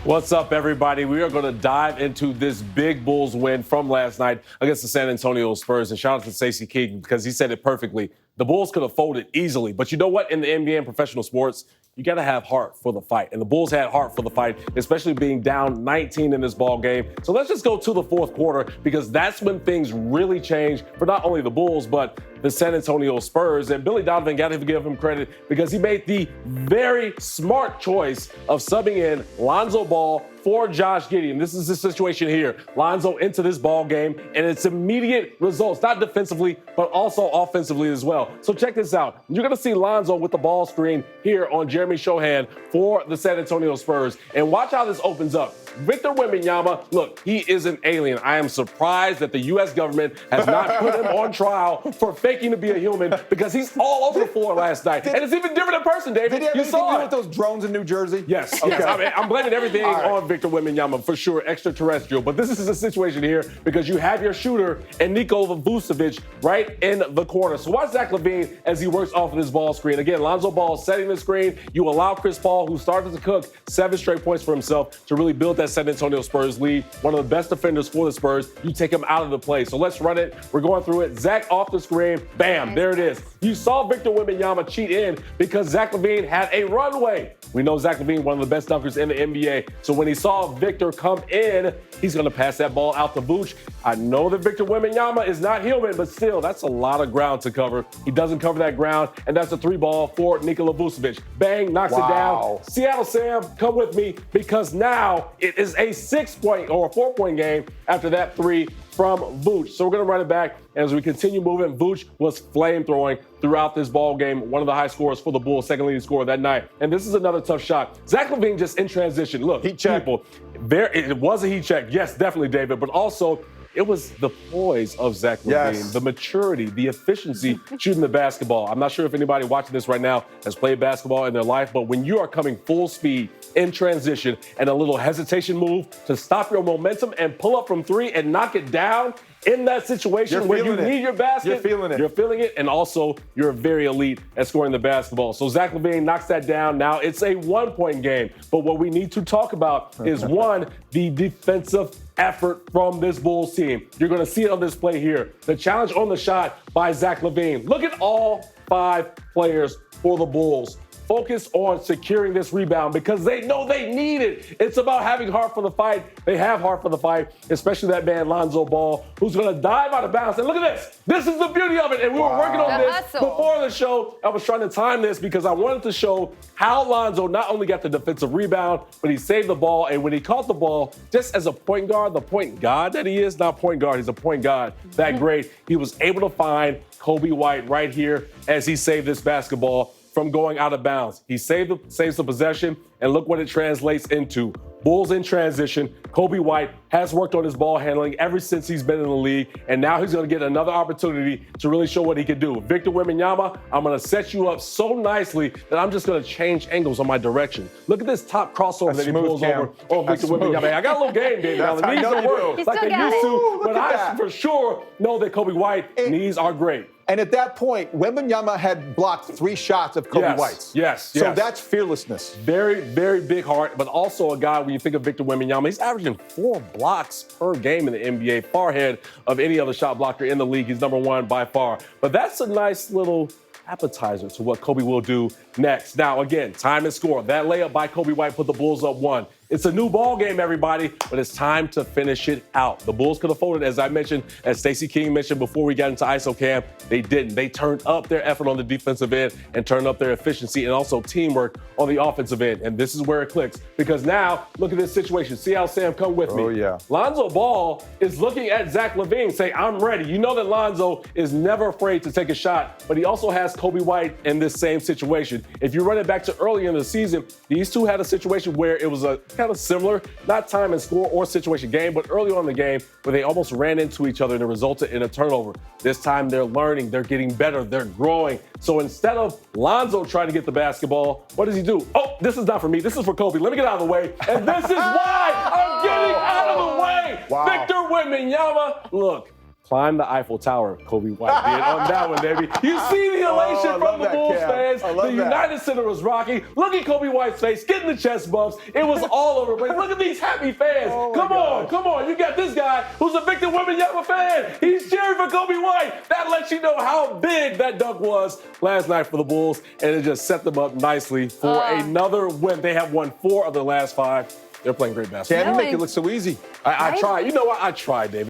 What's up, everybody? We are going to dive into this big Bulls win from last night against the San Antonio Spurs. And shout out to Stacey King because he said it perfectly. The Bulls could have folded easily. But you know what? In the NBA and professional sports, you got to have heart for the fight. And the Bulls had heart for the fight, especially being down 19 in this ball game. So let's just go to the fourth quarter because that's when things really change for not only the Bulls, but the San Antonio Spurs. And Billy Donovan, got to give him credit because he made the very smart choice of subbing in Lonzo Ball for Josh Giddey. And this is the situation here. Lonzo into this ball game, and it's immediate results, not defensively, but also offensively as well. So check this out. You're going to see Lonzo with the ball screen here on Jeremy Shohan for the San Antonio Spurs. And watch how this opens up. Victor Wembanyama, look, he is an alien. I am surprised that the U.S. government has not put him on trial for faking to be a human because he's all over the floor last night. And it's even different in person, David. Did he have you anything saw to do it. with those drones in New Jersey? Yes. Okay. Yes. I mean, I'm blaming everything on Victor Wembanyama for sure, extraterrestrial. But this is a situation here because you have your shooter and Nikola Vucevic right in the corner. So watch Zach LaVine as he works off of this ball screen. Again, Lonzo Ball setting the screen. You allow Chris Paul, who started to cook 7 straight points for himself, to really build that San Antonio Spurs lead. One of the best defenders for the Spurs. You take him out of the play. So let's run it. We're going through it. Zach off the screen. Bam. There it is. You saw Victor Wembanyama cheat in because Zach LaVine had a runway. We know Zach LaVine, one of the best dunkers in the NBA. So when he saw Victor come in, he's going to pass that ball out to Vooch. I know that Victor Wembanyama is not human, but still, that's a lot of ground to cover. He doesn't cover that ground, and that's a 3-ball for Nikola Vucevic. Bang, knocks it down. Seattle Sam, come with me, because now it is a 6-point or a 4-point game after that 3 from Vooch. So we're going to run it back. And as we continue moving, Vooch was flame-throwing throughout this ball game. One of the high scorers for the Bulls, second leading scorer that night. And this is another tough shot. Zach LaVine just in transition. Look, heat check. People, it was a heat check. Yes, definitely, David. But also, it was the poise of Zach LaVine, the maturity, the efficiency shooting the basketball. I'm not sure if anybody watching this right now has played basketball in their life, but when you are coming full speed in transition and a little hesitation move to stop your momentum and pull up from 3 and knock it down in that situation where you need your basket, you're feeling it. You're feeling it, and also you're very elite at scoring the basketball. So Zach LaVine knocks that down. Now it's a 1-point game. But what we need to talk about is, one, the defensive effort from this Bulls team. You're going to see it on this play here. The challenge on the shot by Zach LaVine. Look at all 5 players for the Bulls. Focus on securing this rebound because they know they need it. It's about having heart for the fight. They have heart for the fight, especially that man Lonzo Ball, who's going to dive out of bounds. And look at this. This is the beauty of it. And we were working on this before the show. I was trying to time this because I wanted to show how Lonzo not only got the defensive rebound, but he saved the ball. And when he caught the ball, just as a point guard, the point guard that he is, not point guard, he's a point guard that great, he was able to find Coby White right here as he saved this basketball from going out of bounds. He saves the possession, and look what it translates into. Bulls in transition. Coby White has worked on his ball handling ever since he's been in the league, and now he's going to get another opportunity to really show what he can do. Victor Wembanyama, I'm going to set you up so nicely that I'm just going to change angles on my direction. Look at this top crossover that he pulls over on Victor Wembanyama. I got a little game, David. Now, the knees don't work like they used to, but I for sure know that Coby White knees are great. And at that point, Wembanyama had blocked 3 shots of Coby White's. Yes. So that's fearlessness. Very, very big heart, but also a guy, when you think of Victor Wembanyama, he's averaging 4 blocks per game in the NBA, far ahead of any other shot blocker in the league. He's number 1 by far. But that's a nice little appetizer to what Coby will do next. Now, again, time and score. That layup by Coby White put the Bulls up 1. It's a new ball game, everybody, but it's time to finish it out. The Bulls could have folded, as I mentioned, as Stacey King mentioned before we got into ISO camp. They didn't. They turned up their effort on the defensive end and turned up their efficiency and also teamwork on the offensive end. And this is where it clicks. Because now, look at this situation. See how Sam, come with me. Oh, yeah. Lonzo Ball is looking at Zach LaVine, say, I'm ready. You know that Lonzo is never afraid to take a shot, but he also has Coby White in this same situation. If you run it back to earlier in the season, these two had a situation where it was a kind of similar, not time and score or situation game, but early on in the game where they almost ran into each other and it resulted in a turnover. This time they're learning, they're getting better, they're growing. So instead of Lonzo trying to get the basketball, what does he do? Oh, this is not for me, this is for Coby. Let me get out of the way. And this is why I'm getting out of the way. Wow. Victor Wembanyama, look. Climb the Eiffel Tower, Coby White did on that one, baby. You see the elation from the Bulls fans. The United Center was rocking. Look at Coby White's face, getting the chest bumps. It was all over the place. Look at these happy fans. Come on. You got this guy who's a Victor Wembanyama fan. He's cheering for Coby White. That lets you know how big that dunk was last night for the Bulls, and it just set them up nicely for another win. They have won 4 of their last 5. They're playing great basketball. Can't make it look so easy. I tried. You know what? I tried, David.